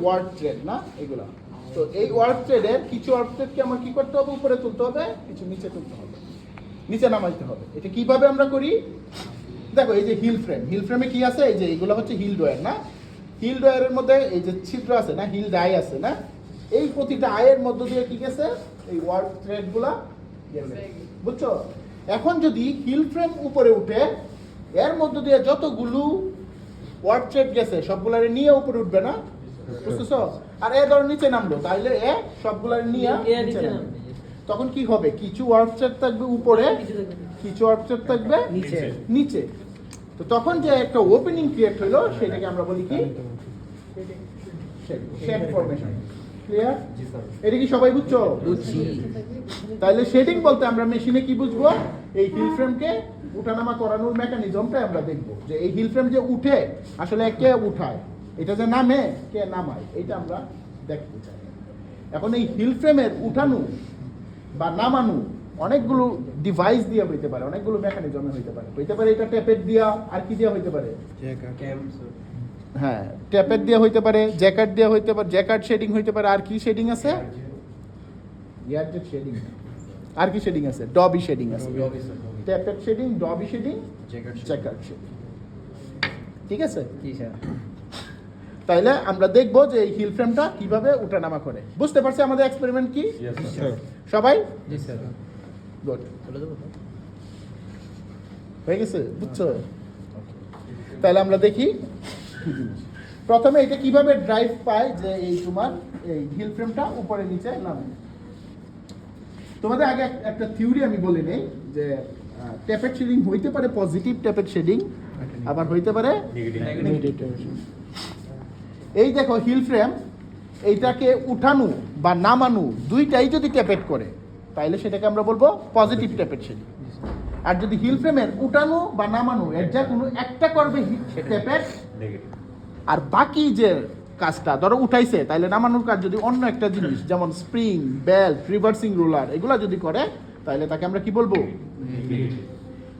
Work thread না এগুলা। তো এই ওয়ার্ক থ্রেডের কিছু ওয়ার্ক থ্রেডকে আমার কি করতে হবে, উপরে তুলতে হবে, কিছু নিচে তুলতে হবে, নিচে নামাইতে হবে। এটা কিভাবে আমরা করি দেখো, এই যে হিল ফ্রেমে কি আছে, এই যে এইগুলো হচ্ছে হিল ডয়ার না, হিল ডয়ারের মধ্যে এই যে ছিদ্র আছে না, হিল ডাই আছে না, এই প্রতিটা আয়ের মধ্য দিয়ে কি গেছে এই ওয়ার্ক থ্রেডগুলা গেছে, বুঝছো? এখন যদি হিল ফ্রেম উপরে উঠে এর মধ্য দিয়ে যতগুলো ওয়ার্ক থ্রেড গেছে সবগুলারে নিয়ে উপরে উঠবে না, বুঝতেছো? আর এ ধরো নিচে নামলো, তাহলে এ সবগুলারে নিয়ে নিচে নামবে। তখন কি হবে, কিছু ওয়ার্ক থ্রেড থাকবে উপরে, কিছু ওয়ার্ক থ্রেড থাকবে নিচে। তো তখন যে একটা ওপেনিং ক্রিয়েট হলো সেটাকে আমরা বলি কি শেড ফরমেশন। ক্লিয়ার? এটা কি সবাই বুঝছো? বুঝছি। তাহলে শেডিং বলতে আমরা মেশিনে কি বুঝবো, এই হিল ফ্রেমকে উঠানামা করানোর মেকানিজমটা আমরা দেখবো, যে এই হিল ফ্রেম যে উঠে আসলে কে উঠায়, এটা যে নামে কে নামায়, এটা আমরা দেখতে চাই। এখন এই হিল ফ্রেমের উঠানো বা নামানো অনেকগুলো ডিভাইস দিয়ে হইতে পারে, অনেকগুলো মেকানিজমে হইতে পারে এটা ট্যাপেট দিয়া, আর কি দিয়া হইতে পারে, হ্যাঁ ট্যাপেট দিয়ে হইতে পারে, জ্যাকেট দিয়ে হইতে পারে, জ্যাকেট শেডিং হইতে পারে, আর কি শেডিং আছে, এয়ারজেট শেডিং, আর কি শেডিং আছে, ডবি শেডিং আছে, tappet shedding, dobby shedding, jacquard shedding. ঠিক আছে? তাইলে আমরা দেখবো যে এই হিল ফ্রেমটা কিভাবে উঠানামা করে। বুঝতে পারছি আমাদের এক্সপেরিমেন্ট কি সবাই? গুড, হয়ে গেছে, বুঝছো? তাহলে আমরা দেখি প্রথমে এটা কিভাবে ড্রাইভ পায়, যে এই তোমার এই হিল ফ্রেমটা উপরে নিচে নামে। তোমাদের আগে একটা থিওরি আমি বলে নেই, যে ট্যাপেট শেডিং হইতে পারে পজিটিভ ট্যাপেট শেডিং, আবার হইতে পারে নেগেটিভ ট্যাপেট শেডিং। এই দেখো হিল ফ্রেম, এইটাকে উঠানো বা নামানো দুইটাই যদি ট্যাপেট করে তাহলে সেটাকে আমরা বলবো পজিটিভ ট্যাপেট শেডিং। আর যদি হিল ফ্রেমের উঠানো বা নামানো এর যা কোনো একটা করবে ট্যাপেট, আর বাকি যে কাজটা ধরো উঠাইছে, তাহলে নামানোর কাজ যদি অন্য একটা জিনিস যেমন স্প্রিং, বেল্ট, রিভার্সিং রোলার এগুলা যদি করে, তাহলে তাকে আমরা কি বলবো,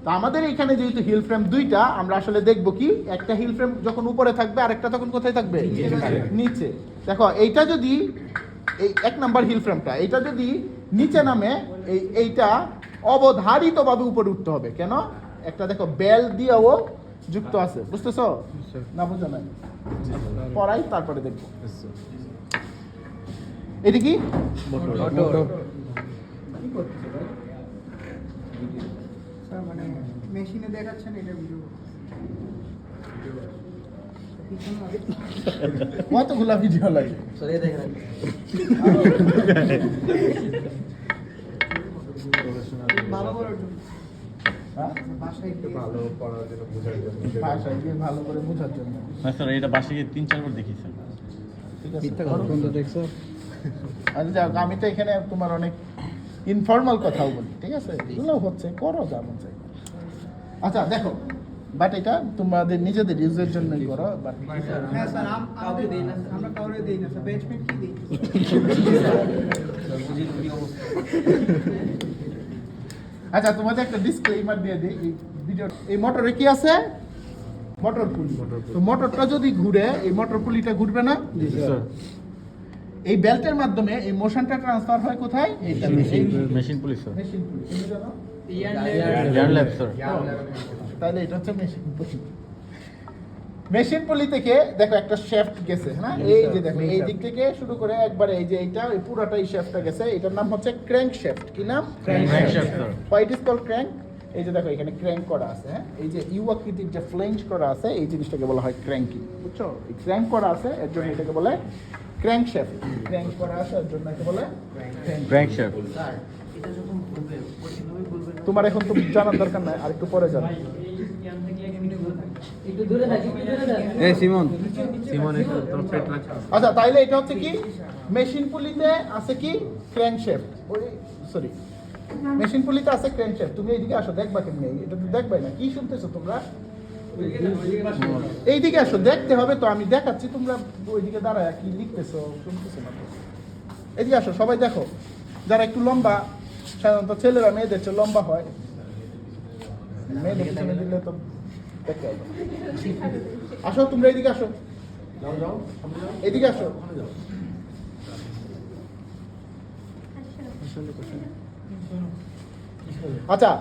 তো আমাদের এখানে যেহেতু হিল ফ্রেম দুইটা, আমরা আসলে দেখবো কি, একটা হিল ফ্রেম যখন উপরে থাকবে আরেকটা তখন কোথায় থাকবে, নিচে। দেখো এইটা যদি এই এক নাম্বার হিল ফ্রেমটা এইটা যদি নিচে নামে, এইটা অবধারিতভাবে উপরে উঠতে হবে। কেন? একটা দেখো বেল দিয়েও যুক্ত আছে, বুঝতেছো না? বুঝো না? পড়াই তারপরে দেখবো। এটা কি মানে মেশিনে দেখাচ্ছেন, এটা ভিডিও কতগুলা ভিডিও লাগে, ভালো করে ভালো করে বোঝার জন্য। এটা বাসে গিয়ে 3-4 বার দেখেছি। ঠিক আছে, আচ্ছা আমি তো এখানে তোমার অনেক ইনফর্মাল কথাও বলি, ঠিক আছে? এগুলো হচ্ছে করো যেমন চাই। আচ্ছা দেখো, বাট এটা তোমাদের নিজেদের ইউজের জন্যই করো। হ্যাঁ স্যার, আমরা কাউরে দেই না স্যার, বেঞ্চমেন্ট কি দেই। আচ্ছা তোমাদের একটা ডিসক্লেইমার দিয়ে দিই, এই ভিডিও এই মোটরে কি আছে, মোটর পুলি। তো মোটরটা যদি ঘুরে, এই মোটর পুলিটা ঘুরবে না? এই বেল্টের মাধ্যমে এই মোশনটা ট্রান্সফার হয় কোথায়? মেশিন পুলি স্যার। মেশিন পুলি, তুমি জানো? ইয়ার ল্যাব স্যার। তাহলে এটা হচ্ছে মেশিন পুলি। মেশিন পুলি থেকে দেখো একটা শ্যাফট গেছে, হ্যাঁ? এই যে দেখো এই দিক থেকে শুরু করে একবারে এই যে এইটা এই পুরোটাই শ্যাফটটা গেছে, এটার নাম হচ্ছে ক্র্যাঙ্ক শ্যাফট। কি নাম? Crankshaft sir. What is called crank. এই যে দেখো এখানে ক্র্যাঙ্ক করা আছে, হ্যাঁ? এই যে ইউ আকৃতির যে ফ্লেঞ্জ করা আছে, এই জিনিসটাকে বলা হয় ক্র্যাঙ্কিং, বুঝছো? এই ক্র্যাঙ্ক করা আছে এর জন্য এটাকে বলে ক্র্যাঙ্ক শ্যাফট। ক্র্যাঙ্ক করা আছে এর জন্য এটাকে বলে ক্র্যাঙ্ক শ্যাফট। এটা যখন ঘুরবে ওইভাবে ঘুরবে। তোমার এখন তো জানার দরকার নাই, আর একটু পরে জানো। একটু দূরে থাকি, এই সিমন একটু তোর পেট রাখ। আচ্ছা তাইলে এটা হচ্ছে কি, মেশিন পুলিতে আছে কি ক্র্যাঙ্ক শ্যাফট, ওই সরি মেশিন পুলিতে আছে ক্র্যাঙ্ক শ্যাফট। তুমি এইদিকে আসো, দেখবা কেমনি, এটা তো দেখবাই না, কি শুনতেছো তোমরা? এইদিকে আসো, দেখতে হবে তো, আমি দেখাচ্ছি, তোমরা ওইদিকে দাঁড়ায় কি লিখতেছো শুনতেছো না তো। এদিকে আসো সবাই, দেখো যারা একটু লম্বা, সাধারণত ছেলেরা মেয়েদের চেয়ে লম্বা হয়, মেয়েদের পিছনে দিলে তো দেখতে হবে। আসো তোমরা এইদিকে আসো, এদিকে আসো। আচ্ছা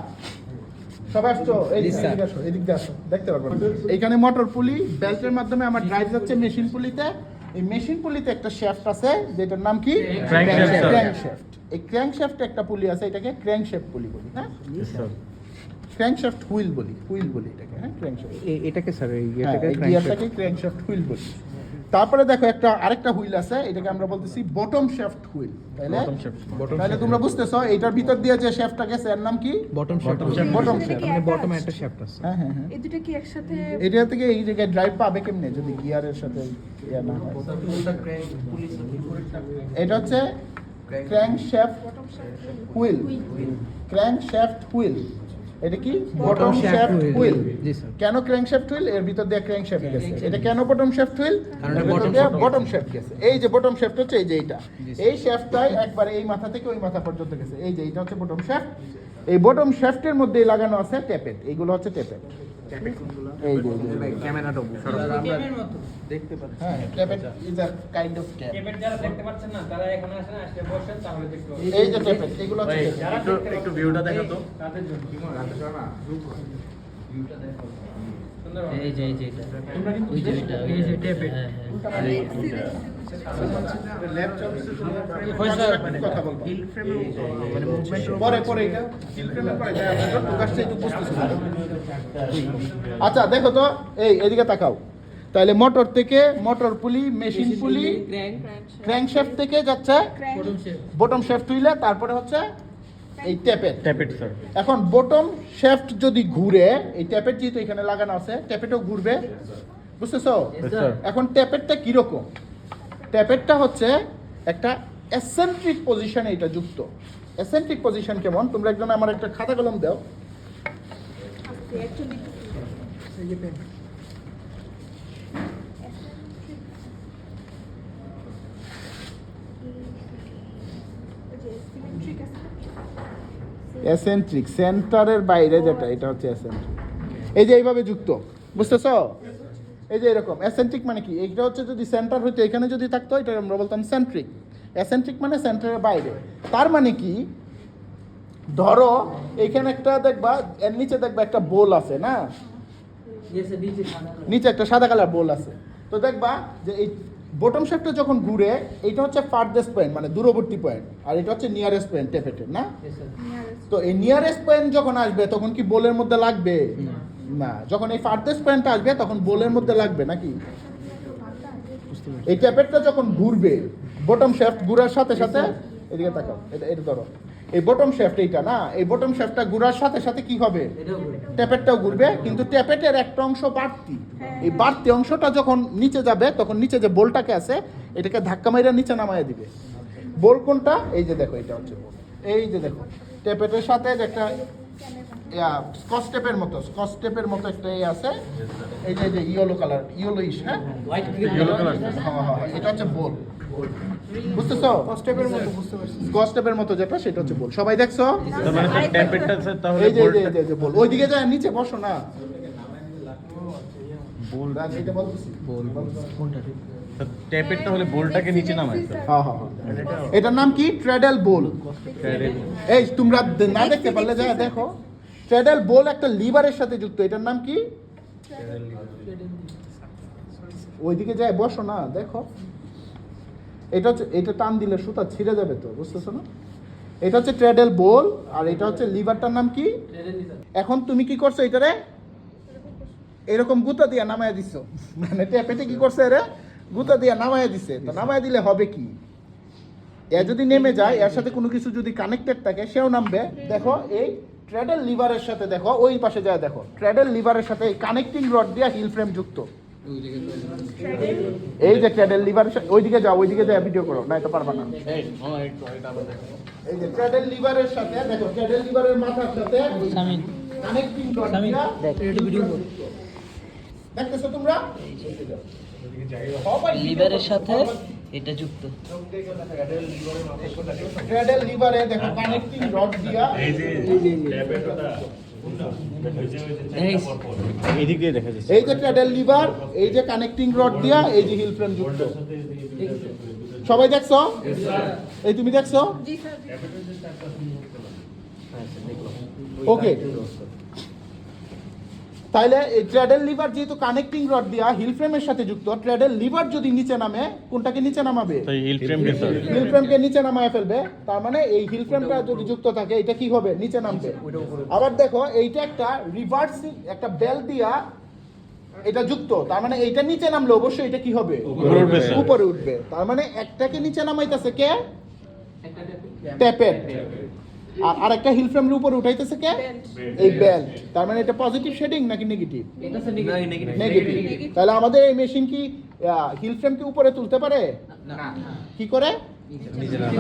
সবাই আসছো, এদিকে আসো, এদিক দিয়ে আসো, দেখতে পারবো। এইখানে মোটর পুলি, বেল্টের মাধ্যমে আমার ড্রাইভ যাচ্ছে মেশিন পুলিতে। এই মেশিন পুলিতে একটা শ্যাফট আছে যেটার নাম কি? Crankshaft, sir. ক্র্যাঙ্কশ্যাফট। এই ক্র্যাঙ্কশ্যাফটে একটা পুলি আছে, এটাকে ক্র্যাঙ্কশ্যাফট পুলি বলি, হ্যাঁ? Yes, sir. ক্র্যাঙ্কশ্যাফট হুইল বলি, হুইল বলি এটাকে, হ্যাঁ ক্র্যাঙ্কশ্যাফট। এটাকে স্যার এই হ্যাঁ, এই গিয়ারটাকে ক্র্যাঙ্কশ্যাফট হুইল বলি। তারপরে দেখো আরেকটা হুইল আছে, এটাকে আমরা বলতেছি বটম শ্যাফট হুইল, তাইলে? Bottom shaft. তাহলে তোমরা বুঝতেছো এটার ভিতর দিয়ে যে শ্যাফটটা গেছে এর নাম কি? Bottom shaft. Bottom shaft. মানে বটমে একটা শ্যাফট আছে। হ্যাঁ হ্যাঁ হ্যাঁ। এই দুটো কি একসাথে? এটা থেকে এই জায়গায় ড্রাইভ পাবে কেমনে যদি গিয়ারের সাথে ইয়া না হয়? এটা হচ্ছে ক্র্যাঙ্কশ্যাফট হুইল, ক্র্যাঙ্কশ্যাফট হুইল। এটা কি? Bottom shaft wheel. জি স্যার। কেন ক্র্যাঙ্কশ্যাফট হুইল? এর ভিতর দিয়ে ক্র্যাঙ্কশ্যাফট গেছে। এটা কেন বটম শ্যাফট হুইল? কারণ এর এটা ভিতর bottom দিয়ে shaft বটম শ্যাফট গেছে। এই যে বটম শ্যাফট হচ্ছে এই যে এইটা, জি, এই শ্যাফটটাই একবারে এই মাথা থেকে ওই মাথা পর্যন্ত গেছে। এই যে এইটা হচ্ছে বটম শ্যাফট। এই বটম শ্যাফটের মধ্যেই লাগানো আছে ট্যাপেট। এইগুলো হচ্ছে ট্যাপেট। এই যে ক্যামেরাটা গেমের মতো। দেখতে পাচ্ছি। হ্যাঁ, tappet is a kind of tap. এবার যারা দেখতে পাচ্ছেন না তারা এখন আসেন, আসলে বসেন তাহলে দেখতে পাবেন। এই যে ট্যাপেট, এগুলো হচ্ছে ট্যাপেট। যারা একটু ভিউটা দেখো তো তাদের জন্য সুন্দর হবে। এই যে এটা তোমরা কিন্তু ওই যে এটা এই যে টেপেট ল্যাব চলছে তো কথা বলবো। মানে মুভমেন্ট পরে পরে এটা হিল ফ্রেমের পরে এটা আমরা প্রকাশ্যে একটু বুঝতেছি না। আচ্ছা দেখো তো, এই এদিকে তাকাও। তাহলে মোটর থেকে মোটর পুলি, মেশিন পুলি, ক্র্যাঙ্কশ্যাফট থেকে যাচ্ছে বটম শ্যাফট হুইলে, তারপরে হচ্ছে এই ট্যাপেট। Tappet, sir. এখন বটম শ্যাফট যদি ঘুরে, এই ট্যাপেট যেহেতু এখানে লাগানো আছে, ট্যাপেটও ঘুরবে, বুঝতেছো? Yes, sir. এখন ট্যাপেটটা কিরকম? ট্যাপেটটা হচ্ছে একটা এসেন্ট্রিক পজিশনে এটা যুক্ত। এসেন্ট্রিক পজিশন কেমন? তোমরা একজন আমার একটা খাতা কলম দাও। এসেন্ট্রিক, সেন্টারের বাইরে যেটা, এটা হচ্ছে এসেন্ট্রিক। এই যে এইভাবে যুক্ত, বুঝতেছো? এই যে এরকম। এসেন্ট্রিক মানে কি? এইটা হচ্ছে যদি সেন্টার হইতো, এখানে যদি থাকতো, এটা আমরা বলতাম সেন্ট্রিক। এসেন্ট্রিক মানে সেন্টারের বাইরে। তার মানে কি? ধরো এইখানে একটা দেখবা, এর নিচে দেখবা একটা বোল আছে না, নিচে একটা সাদা কালার বোল আছে। তো দেখবা যে এই বটম শ্যাফটটা যখন ঘুরে, এইটা হচ্ছে ফার্দেস্ট পয়েন্ট, মানে দূরবর্তী পয়েন্ট, আর এটা হচ্ছে নিয়ারেস্ট পয়েন্ট ট্যাপেটের, না? তো এই নিয়ারেস্ট পয়েন্ট যখন আসবে তখন কি বোলের মধ্যে লাগবে? না। যখন এই ফার্দেস্ট পয়েন্টটা আসবে তখন বোলের মধ্যে লাগবে নাকি? এই ট্যাপেটটা যখন ঘুরবে, বটম শ্যাফট ঘুরার সাথে সাথে, এদিকে তাকাও, এটা ধরো, এই বটম শ্যাফট এইটা না, এই বটম শ্যাফটটা ঘুরার সাথে সাথে কি হবে? ট্যাপেটটাও ঘুরবে, কিন্তু ট্যাপেটের একটা অংশ বাড়তি। এই বাড়তি অংশটা যখন নিচে যাবে তখন নিচে যে বোলটাকে আছে এটাকে ধাক্কা মাইরা নিচে নামায় দিবে। বোল কোনটা? এই যে দেখো, এটা হচ্ছে বোল। এই যে দেখো, ট্যাপেটের সাথে যে একটা স্কচ টেপের মতো একটা আছে, এই যে ইয়েলো কালার, ইয়েলোইশ, হ্যাঁ Yellow color. হ্যাঁ, এটা হচ্ছে বোল। বুঝতেছো? স্কচ টেপের মতো যেটা, সেটা হচ্ছে বোল। সবাই দেখছো? তার মানে স্যার ট্যাপেটটা স্যার তাহলে এই যে বোল্টটা এই যে বোল। ওইদিকে যায়, নিচে বসো না। বোল্ট এটা বলতেছি। ট্যাপেটটা হলে বোল্টটাকে নিচে নামায় স্যার। হ্যাঁ হ্যাঁ হ্যাঁ। এটার নাম কি? ট্রেডেল বোল। এই তোমরা না দেখতে পারলে যা দেখো, ট্রেডেল বোল একটা লিভারের সাথে যুক্ত। এটার নাম কি? ওইদিকে যায় বসো না, দেখো। এটা হচ্ছে, এটা টান দিলে সুতা ছিঁড়ে যাবে তো, বুঝতেছো না? এটা হচ্ছে ট্রেডেল বোল, আর এটা হচ্ছে লিভারটার নাম কি? এখন তুমি কি করছো? এটারে এরকম গুতা দিয়া নামায় দিচ্ছ, মানে ট্যাপেটে কি করছে? এরে গুতা দিয়া নামায় দিছে। তো নামায় দিলে হবে কি? এ যদি নেমে যায়, এর সাথে কোনো কিছু যদি কানেক্টেড থাকে, সেও নামবে। দেখো এই ট্রেডেল লিভারের সাথে, দেখো ওই পাশে যায়, দেখো ট্রেডেল লিভারের সাথে এই কানেক্টিং রড দিয়া হিল ফ্রেম যুক্ত। এই যে ট্রেডেল লিভারের সাথে, ওইদিকে যাও, ওইদিকে যায় ভিডিও করো, না এটা পারবা না। এই যে ট্রেডেল লিভারের সাথে, দেখো ট্রেডেল লিভারের মাথার সাথে কানেক্টিং রড দিয়া ভিডিও করো। দেখতেছো তোমরা? লিভারের সাথে এটা যুক্ত। ট্রেডেল লিভারে দেখো কানেক্টিং রড দিয়া, এদিক দিয়ে দেখা যাচ্ছে। এই যে ট্র্যাডেল লিভার, এই যে কানেক্টিং রড দিয়া, এই যে হিল ফ্রেম যুক্ত। সবাই দেখছো? এই তুমি দেখছো? জি স্যার। ওকে, তাইলে এই ট্র্যাডেল লিভার যেহেতু কানেক্টিং রড দিয়া হিল ফ্রেমের সাথে যুক্ত, ট্র্যাডেল লিভার যদি নিচে নামে, কোনটাকে নিচে নামাবে? তো হিল ফ্রেম কে স্যার। হিল ফ্রেমকে নিচে নামায় ফেলবে। তার মানে এই হিল ফ্রেমটা যদি যুক্ত থাকে, এটা কি হবে? নিচে নামবে। আবার দেখো, এইটা একটা রিভার্স, একটা বেল দিয়া এটা যুক্ত, তার মানে এইটা নিচে নামলে অবশ্যই এটা কি হবে? উপরে উঠবে স্যার। উপরে উঠবে। তার মানে একটাকে নিচে নামাইতেছে কে? ট্যাপেট। আর আরেকটা হিল ফ্রেমের উপরে উঠাইতেছে কে? এই বেল্ট। তার মানে এটা পজিটিভ শেডিং নাকি নেগেটিভ? নেগেটিভ। তাহলে আমাদের এই মেশিন কি হিল ফ্রেমকে উপরে তুলতে পারে? কি করে?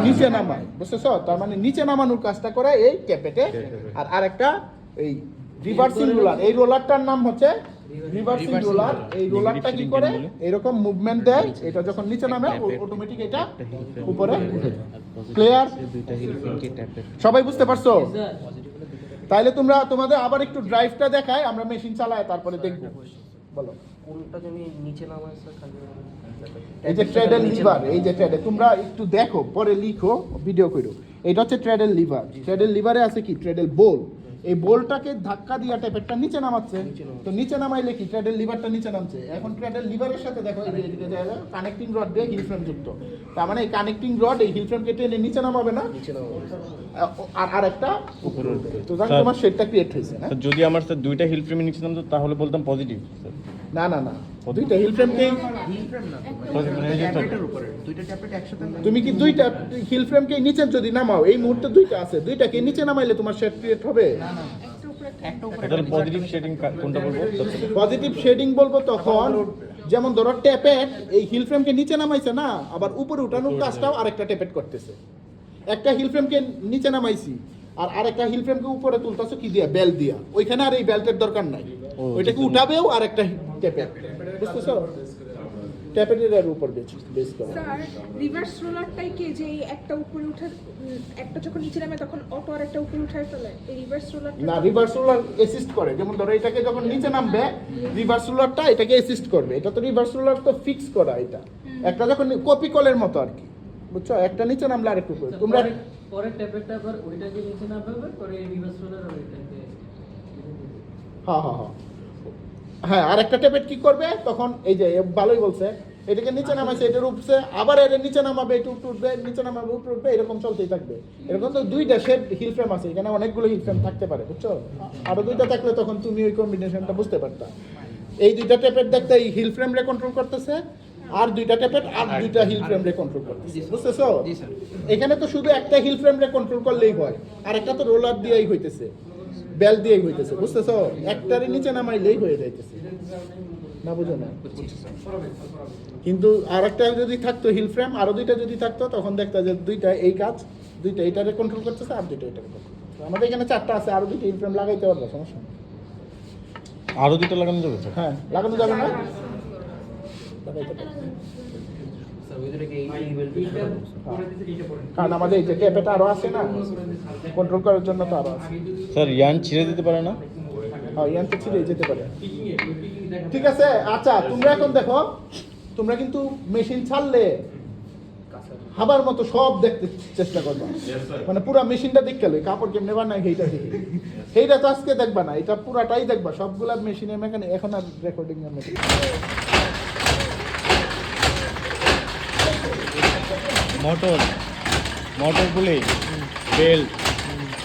নিচে নামায়। বুঝতেছো? তার মানে নিচে নামানোর কাজটা করে এই ট্যাপেটে। আর আরেকটা এই রিভার্সিং রোলার, এই রোলারটার নাম হচ্ছে রিভার্সিং রোলার। এই রোলারটা কি করে? এরকম মুভমেন্ট দেয়, এটা যখন নিচে নামে অটোমেটিক এটা উপরে। ক্লিয়ার? সবাই বুঝতে পারছো? তাইলে তোমরা তোমাদের আবার একটু ড্রাইভটা দেখায়, আমরা মেশিন চালায় তারপরে দেখব। বলো। কোনটা যদি নিচে নামায় স্যার খালি এই যে ট্র্যাডেল লিভার, এই যে ট্র্যাডেল, তোমরা একটু দেখো, পরে লিখো, ভিডিও করো। এটা হচ্ছে ট্র্যাডেল লিভার। ট্র্যাডেল লিভারে আছে কি? ট্র্যাডেল বোল। এই বোলটাকে ধাক্কা দিয়া ট্যাপেটটা নিচে নামাচ্ছে। তো নিচে নামাইলে কি? ট্র্যাডেল লিভারটা নিচে নামছে। এখন ট্র্যাডেল লিভারের সাথে দেখো, এই যে এদিকে যায় কানেক্টিং রড দিয়ে হিল ফ্রেম যুক্ত। তার মানে এই কানেক্টিং রড এই হিল ফ্রেমকে টেনে নিচে নামাবে না, আর আরেকটা উপরে উঠবে। তো জানো তোমার শেডটা ক্রিয়েট হয়েছে না? তো যদি আমার স্যার দুইটা হিল ফ্রেমে নিচে নামতো তাহলে বলতাম পজিটিভ স্যার। না না না, দুইটা হিল ফ্রেমকেই তুমি কি দুইটা হিল ফ্রেমকে নিচে যদি নামাও, এই মুহূর্তে দুইটা আছে, দুইটাকে নিচে নামাইলে তোমার শেড ক্রিয়েট হবে। তাহলে পজিটিভ শেডিং কোনটা বলবো? পজিটিভ শেডিং বলবো তখন, যেমন ধরো ট্যাপেট এই হিল ফ্রেমকে নিচে নামাইছে না, আবার উপরে উঠানোর কাজটাও আরেকটা ট্যাপেট করতেছে। একটা হিল ফ্রেমকে নিচে নামাইছি, আর আরেকটা হিল ফ্রেমকে উপরে তুলতেছো কি দিয়া? বেল্ট দিয়া। ওইখানে আর এই বেল্টের দরকার নাই, ওইটাকে উঠাবেও আর একটা ট্যাপেট। বুঝতেছো? ট্যাপেটের উপর বেস করে। স্যার, রিভার্স রোলারটাই কি যে একটা উপরে উঠে, একটা যখন নিচে নামে তখন অটো আর একটা উপরে উঠায় ফেলে? এই রিভার্স রোলারটা না, রিভার্স রোলার অ্যাসিস্ট করে। যেমন ধরো এটাকে যখন নিচে নামবে, রিভার্স রোলারটা এটাকে অ্যাসিস্ট করবে। এটা তো রিভার্স রোলার তো ফিক্স করা। এটা একটা যখন কপি কলের মতো আর কি, বুঝছো? একটা নিচে নামলে আরেকটু উপরে। তোমরা পরে ট্যাপেরটা আবার ওইটাকে নিচে নামাবে, পরে রিভার্স রোলার ওইটাকে। হ্যাঁ হ্যাঁ হ্যাঁ হ্যাঁ, আরেকটা ট্যাপেট কি করবে তখন? এই যে ভালোই বলছে, এটাকে নিচে নামাইছে, এটার উপরে আবার এর নিচে নামাবে, এটা উপরে উঠবে, নিচে নামাবে, উপরে উঠবে, এরকম চলতেই থাকবে। এরকম তো দুইটা শেড হিল ফ্রেম আছে, এখানে অনেকগুলো হিল ফ্রেম থাকতে পারে, বুঝছো? আরো দুইটা থাকলে তখন তুমি ওই কম্বিনেশনটা বুঝতে পারতা। এই দুইটা ট্যাপেট দেখতে এই হিল ফ্রেম রে কন্ট্রোল করতেছে, আর দুইটা ট্যাপেট আর দুইটা হিল ফ্রেম রে কন্ট্রোল করতেছে। বুঝতেছো? এখানে তো শুধু একটা হিল ফ্রেম রে কন্ট্রোল করলেই হয়, আর একটা তো রোলার দিয়েই হইতেছে, বেল দিয়েই হইতেছে। বুঝতেছো? একটারে নিচে নামাইলেই হয়ে যাইতেছে। না, বুঝো না? কিন্তু আর একটা যদি থাকতো হিল ফ্রেম, আরো দুইটা যদি থাকতো, তখন দেখতা যে দুইটা এই কাজ, দুইটা এইটারে কন্ট্রোল করতেছে, আর দুইটা এটাকে কন্ট্রোল করতেছে। আমাদের এখানে চারটা আছে, আরো দুইটা হিল ফ্রেম লাগাইতে পারবো, সমস্যা নেই। আরো দুটো লাগানো যাবে স্যার? হ্যাঁ, লাগানো যাবে না? লাগাইতে পারবো। কারণ আমাদের এই যে ট্যাপেটা আরো আছে না, কন্ট্রোল করার জন্য তো আরো আছে। স্যার ইয়ান ছিঁড়ে দিতে পারে না? হ্যাঁ, ইয়ান তো ছিঁড়ে যেতে পারে। ঠিক আছে, আচ্ছা তোমরা এখন দেখো, তোমরা কিন্তু মেশিন ছাড়লে হাবার মতো সব দেখতে চেষ্টা করবা, মানে পুরো মেশিনটা দেখতে গেলে কাপড় কেমনে বানায় সেইটা দেখে, সেইটা তো আজকে দেখবা না, এটা পুরাটাই দেখবা, সবগুলা মেশিনের মেকানিক। এখন আর রেকর্ডিং আমরা মোটর পুলি, বেল্ট,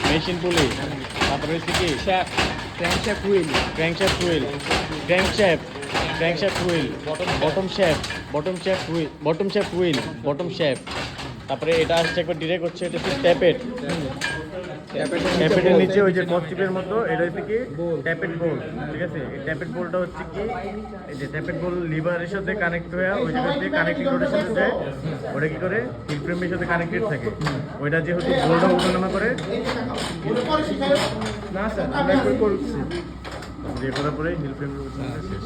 মেশিন পুলি, তারপরে হচ্ছে কি crankshaft wheel, crankshaft wheel, crankshaft wheel, bottom shaft, তারপরে এটা আসছে একবার ডিরেক্ট হচ্ছে, এটা হচ্ছে ট্যাপেট। ট্যাপেটের নিচে ওই যে পজিটিভের মতো, এটা হচ্ছে কি ট্যাপেট বোল। ঠিক আছে, এই ট্যাপেট বোলটা হচ্ছে কি, এই যে ট্যাপেট বোল লিভারের সাথে কানেক্ট হয়ে ওই জায়গাতে কানেক্টিং রোডের সাথে যায়, ওটা কি করে হিল ফ্রেমের সাথে কানেক্টেড থাকে। ওইটা যেহেতু বোলটা ওঠানামা করে, না স্যার, আমরা করছি যে করার পরে হিল ফ্রেমের শেষ।